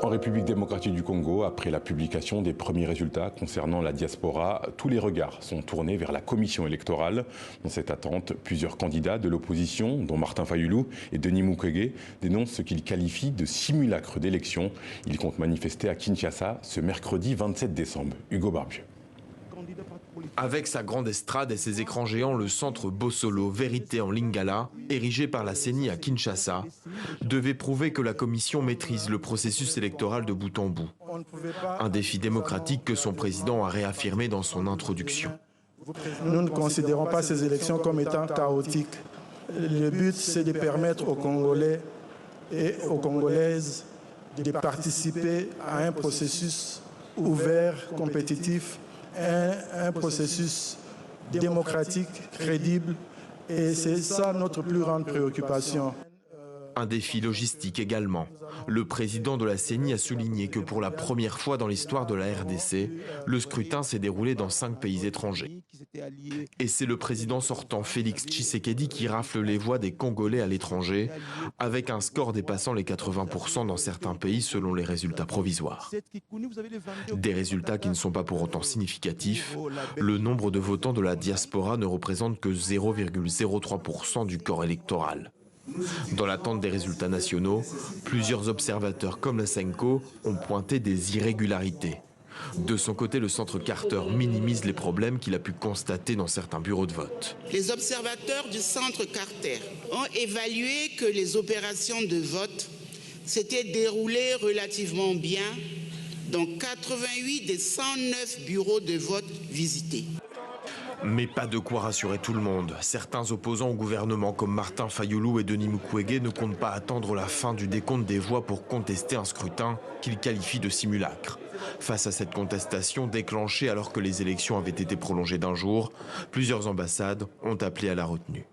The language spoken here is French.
En République démocratique du Congo, après la publication des premiers résultats concernant la diaspora, tous les regards sont tournés vers la commission électorale. Dans cette attente, plusieurs candidats de l'opposition, dont Martin Fayulu et Denis Mukwege, dénoncent ce qu'ils qualifient de simulacre d'élection. Ils comptent manifester à Kinshasa ce mercredi 27 décembre. Hugo Barbieux. Avec sa grande estrade et ses écrans géants, le centre Bosolo, Vérité en Lingala, érigé par la CENI à Kinshasa, devait prouver que la commission maîtrise le processus électoral de bout en bout. Un défi démocratique que son président a réaffirmé dans son introduction. Nous ne considérons pas ces élections comme étant chaotiques. Le but, c'est de permettre aux Congolais et aux Congolaises de participer à un processus ouvert, compétitif, un processus démocratique, crédible, et c'est ça notre plus grande préoccupation. Un défi logistique également. Le président de la CENI a souligné que pour la première fois dans l'histoire de la RDC, le scrutin s'est déroulé dans 5 pays étrangers. Et c'est le président sortant Félix Tshisekedi qui rafle les voix des Congolais à l'étranger, avec un score dépassant les 80% dans certains pays selon les résultats provisoires. Des résultats qui ne sont pas pour autant significatifs. Le nombre de votants de la diaspora ne représente que 0,03% du corps électoral. Dans l'attente des résultats nationaux, plusieurs observateurs comme la Senko ont pointé des irrégularités. De son côté, le centre Carter minimise les problèmes qu'il a pu constater dans certains bureaux de vote. Les observateurs du centre Carter ont évalué que les opérations de vote s'étaient déroulées relativement bien dans 88 des 109 bureaux de vote visités. Mais pas de quoi rassurer tout le monde. Certains opposants au gouvernement comme Martin Fayulu et Denis Mukwege ne comptent pas attendre la fin du décompte des voix pour contester un scrutin qu'ils qualifient de simulacre. Face à cette contestation déclenchée alors que les élections avaient été prolongées d'1 jour, plusieurs ambassades ont appelé à la retenue.